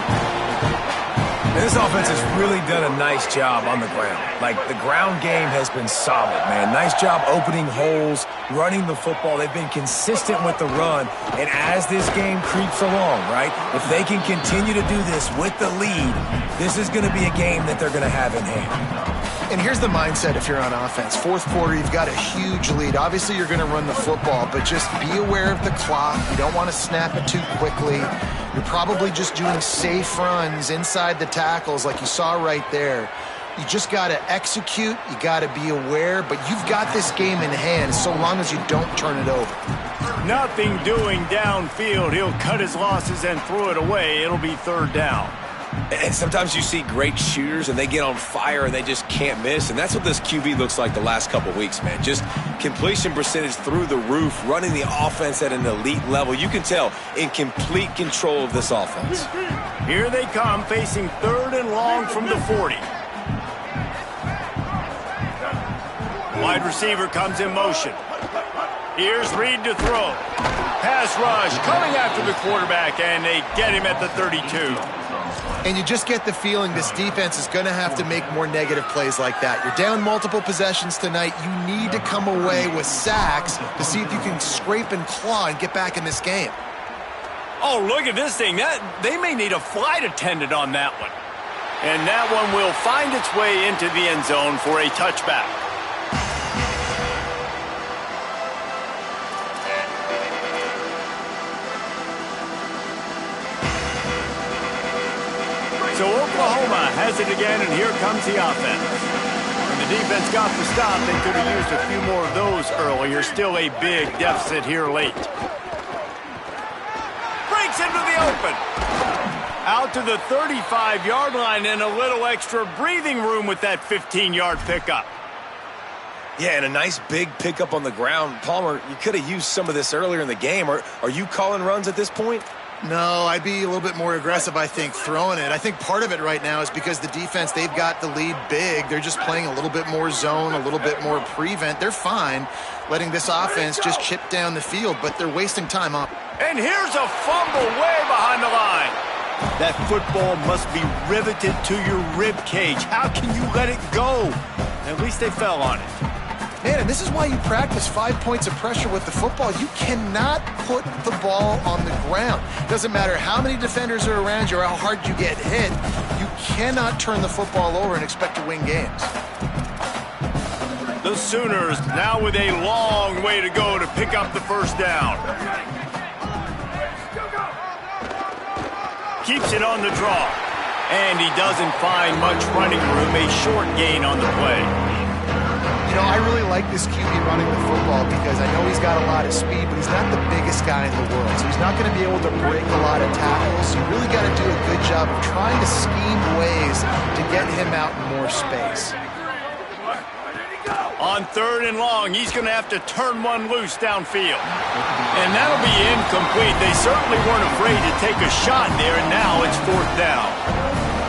And this offense has really done a nice job on the ground. Like, the ground game has been solid, man. Nice job opening holes, running the football. They've been consistent with the run. And as this game creeps along, right, if they can continue to do this with the lead, this is going to be a game that they're going to have in hand. And here's the mindset if you're on offense. 4th quarter, you've got a huge lead. Obviously, you're going to run the football, but just be aware of the clock. You don't want to snap it too quickly. You're probably just doing safe runs inside the tackles like you saw right there. You just got to execute. You got to be aware, but you've got this game in hand so long as you don't turn it over. Nothing doing downfield. He'll cut his losses and throw it away. It'll be 3rd down. And sometimes you see great shooters and they get on fire and they just can't miss. And that's what this QB looks like the last couple weeks, man. Just completion percentage through the roof, running the offense at an elite level. You can tell in complete control of this offense. Here they come, facing 3rd and long from the 40. Wide receiver comes in motion. Here's Reed to throw. Pass rush coming after the quarterback, and they get him at the 32. And you just get the feeling this defense is going to have to make more negative plays like that. You're down multiple possessions tonight. You need to come away with sacks to see if you can scrape and claw and get back in this game. Oh, look at this thing. They may need a flight attendant on that one. And that one will find its way into the end zone for a touchback. So Oklahoma has it again, and here comes the offense. When the defense got the stop, they could have used a few more of those earlier. Still a big deficit here late. Breaks into the open. Out to the 35-yard line, and a little extra breathing room with that 15-yard pickup. Yeah, and a nice big pickup on the ground. Palmer, you could have used some of this earlier in the game. Are you calling runs at this point? No, I'd be a little bit more aggressive, I think, throwing it. I think part of it right now is because the defense, they've got the lead big. They're just playing a little bit more zone, a little bit more prevent. They're fine letting this offense just chip down the field, but they're wasting time up. And here's a fumble way behind the line. That football must be riveted to your rib cage. How can you let it go? At least they fell on it. Man, and this is why you practice 5 points of pressure with the football. You cannot put the ball on the ground. Doesn't matter how many defenders are around you or how hard you get hit. You cannot turn the football over and expect to win games. The Sooners now with a long way to go to pick up the first down. Keeps it on the draw. And he doesn't find much running room. A short gain on the play. You know, I really like this QB running the football because I know he's got a lot of speed, but he's not the biggest guy in the world. So he's not going to be able to break a lot of tackles. So you really got to do a good job of trying to scheme ways to get him out in more space. On 3rd and long, he's going to have to turn one loose downfield. And that'll be incomplete. They certainly weren't afraid to take a shot there, and now it's 4th down.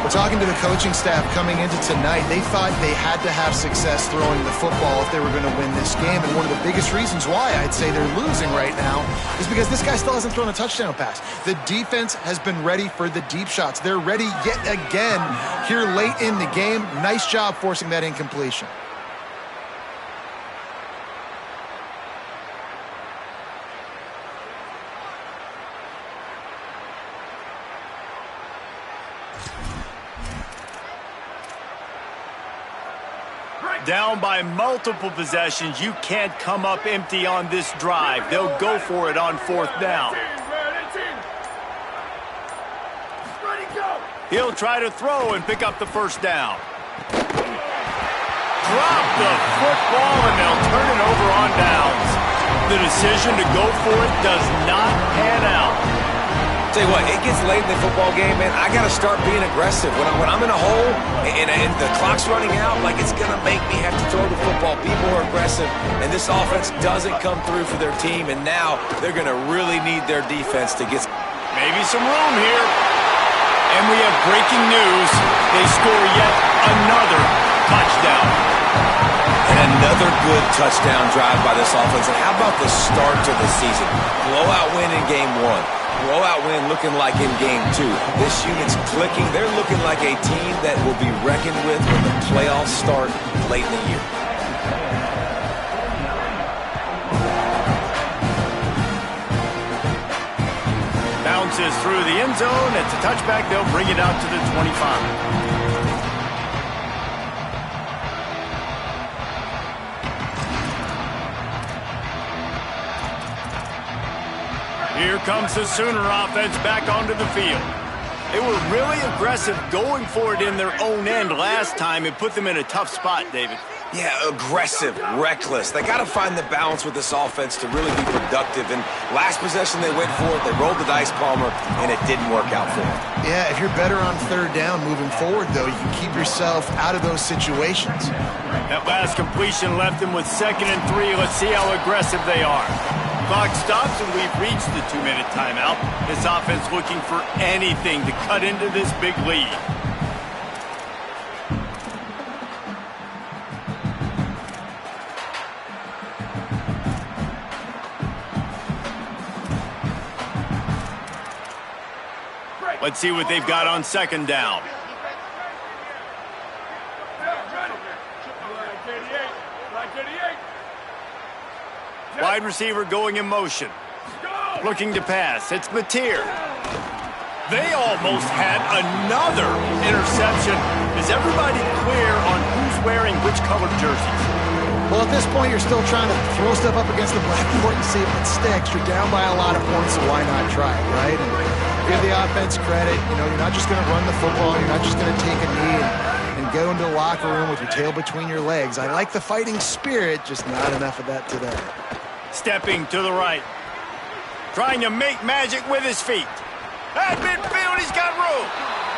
We're talking to the coaching staff coming into tonight. They thought they had to have success throwing the football if they were going to win this game. And one of the biggest reasons why I'd say they're losing right now is because this guy still hasn't thrown a touchdown pass. The defense has been ready for the deep shots. They're ready yet again here late in the game. Nice job forcing that incompletion. Down by multiple possessions, you can't come up empty on this drive. They'll go for it on 4th down. He'll try to throw and pick up the first down. Drop the football and they'll turn it over on downs. The decision to go for it does not pan out. Tell you what, it gets late in the football game, man. I got to start being aggressive. When I'm in a hole and the clock's running out, like it's going to make me have to throw the football, be more aggressive. And this offense doesn't come through for their team, and now they're going to really need their defense to get maybe some room here. And we have breaking news. They score yet another touchdown. And another good touchdown drive by this offense. And how about the start to the season? Blowout win in game 1. Blowout win looking like in game 2. This unit's clicking. They're looking like a team that will be reckoned with when the playoffs start late in the year. Bounces through the end zone. It's a touchback. They'll bring it out to the 25. Here comes the Sooner offense back onto the field. They were really aggressive going for it in their own end last time. It put them in a tough spot, David. Yeah, aggressive, reckless. They got to find the balance with this offense to really be productive. And last possession they went for it. They rolled the dice, Palmer, and it didn't work out for them. Yeah, if you're better on 3rd down moving forward, though, you can keep yourself out of those situations. That last completion left them with 2nd and 3. Let's see how aggressive they are. Clock stops and we've reached the 2-minute timeout. This offense looking for anything to cut into this big lead. Let's see what they've got on second down. Wide receiver going in motion. Looking to pass. It's Mateer. They almost had another interception. Is everybody clear on who's wearing which colored jerseys? Well, at this point, you're still trying to throw stuff up against the blackboard and see if it sticks. You're down by a lot of points, so why not try it, right? And give the offense credit. You know, you're not just going to run the football. You're not just going to take a knee and go into the locker room with your tail between your legs. I like the fighting spirit, just not enough of that today. Stepping to the right. Trying to make magic with his feet. At midfield, he's got room.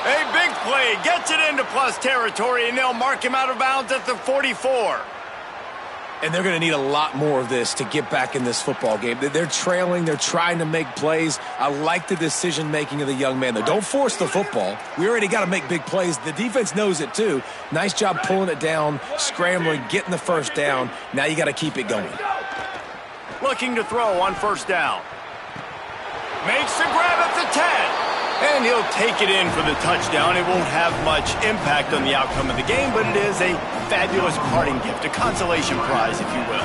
A big play. Gets it into plus territory, and they'll mark him out of bounds at the 44. And they're going to need a lot more of this to get back in this football game. They're trailing. They're trying to make plays. I like the decision-making of the young man, though. Don't force the football. We already got to make big plays. The defense knows it, too. Nice job pulling it down, scrambling, getting the first down. Now you got to keep it going. Looking to throw on first down. Makes the grab at the 10. And he'll take it in for the touchdown. It won't have much impact on the outcome of the game, but it is a fabulous parting gift, a consolation prize, if you will.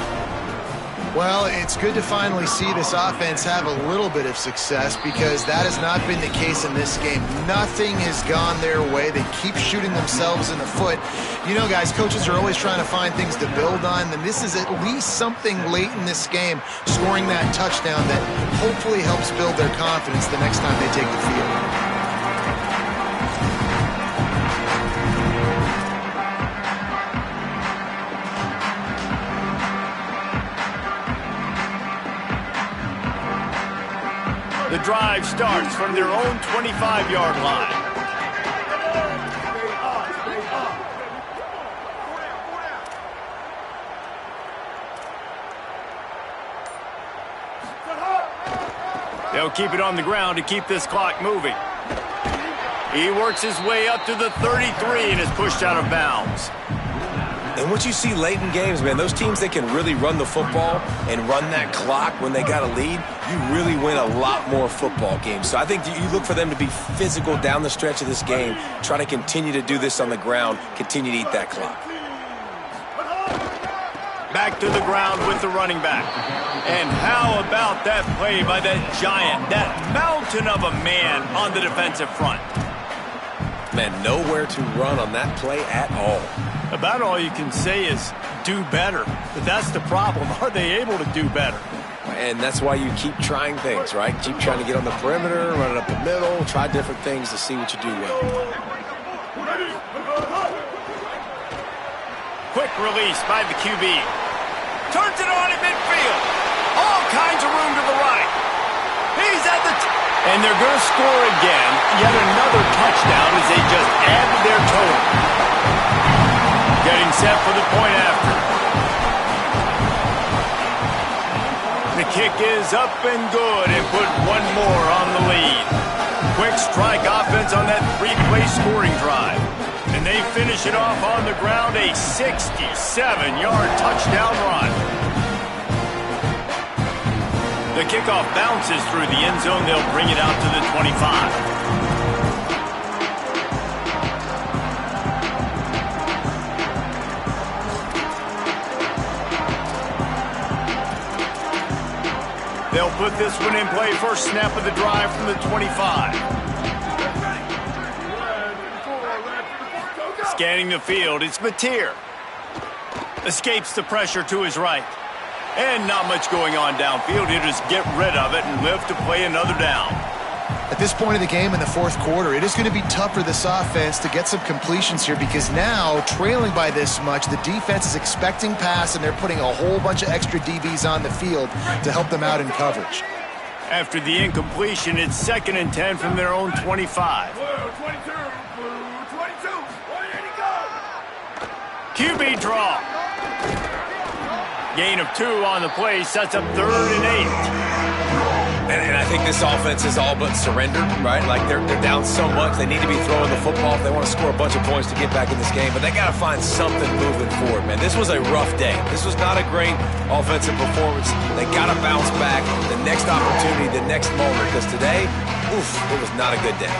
Well, it's good to finally see this offense have a little bit of success because that has not been the case in this game. Nothing has gone their way. They keep shooting themselves in the foot. You know, guys, coaches are always trying to find things to build on, and this is at least something late in this game, scoring that touchdown that hopefully helps build their confidence the next time they take the field. The drive starts from their own 25-yard line. They'll keep it on the ground to keep this clock moving. He works his way up to the 33 and is pushed out of bounds. And what you see late in games, man, those teams that can really run the football and run that clock when they got a lead, you really win a lot more football games. So I think you look for them to be physical down the stretch of this game, try to continue to do this on the ground, continue to eat that clock. Back to the ground with the running back. And how about that play by that giant, that mountain of a man on the defensive front? Man, nowhere to run on that play at all. About all you can say is do better. But that's the problem. Are they able to do better? And that's why you keep trying things, right? Keep trying to get on the perimeter, run it up the middle, try different things to see what you do well. Quick release by the QB. Turns it on in midfield. All kinds of room to the right. He's at the... and they're going to score again. Yet another touchdown as they just add to their total. Getting set for the point after. The kick is up and good and put one more on the lead. Quick strike offense on that three-play scoring drive. And they finish it off on the ground, a 67-yard touchdown run. The kickoff bounces through the end zone. They'll bring it out to the 25. They'll put this one in play. First snap of the drive from the 25. Scanning the field, it's Mateer. Escapes the pressure to his right. And not much going on downfield. He'll just get rid of it and live to play another down. At this point of the game in the fourth quarter, it is going to be tough for this offense to get some completions here because now, trailing by this much, the defense is expecting pass and they're putting a whole bunch of extra DBs on the field to help them out in coverage. After the incompletion, it's 2nd and 10 from their own 25. QB draw. Gain of 2 on the play, sets up 3rd and 8. And I think this offense is all but surrendered, right? Like they're down so much, they need to be throwing the football if they want to score a bunch of points to get back in this game. But they got to find something moving forward, man. This was a rough day. This was not a great offensive performance. They got to bounce back the next opportunity, the next moment, because today, oof, it was not a good day.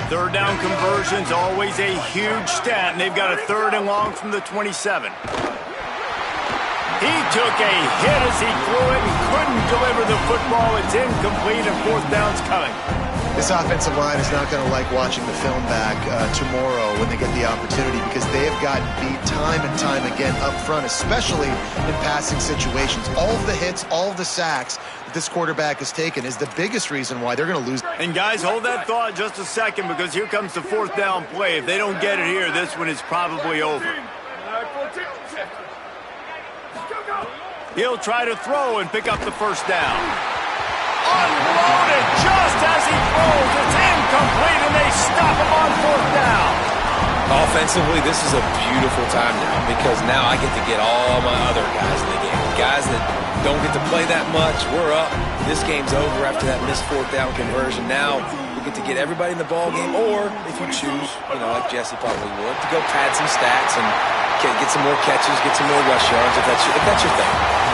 Third down conversion's always a huge stat, and they've got a 3rd and long from the 27. He took a hit as he threw it and couldn't deliver the football. It's incomplete and 4th down's coming. This offensive line is not going to like watching the film back tomorrow when they get the opportunity, because they have gotten beat time and time again up front, especially in passing situations. All of the hits, all of the sacks that this quarterback has taken is the biggest reason why they're going to lose. And guys, hold that thought just a second, because here comes the 4th down play. If they don't get it here, this one is probably over. He'll try to throw and pick up the 1st down. Unloaded just as he throws. It's incomplete, and they stop him on 4th down. Offensively, this is a beautiful time now, because now I get to get all my other guys in the game. Guys that don't get to play that much, we're up. This game's over after that missed 4th down conversion. Now we get to get everybody in the ball game, or if you choose, like Jesse probably would, to go pad some stats and get some more catches, get some more rush yards if that's your thing.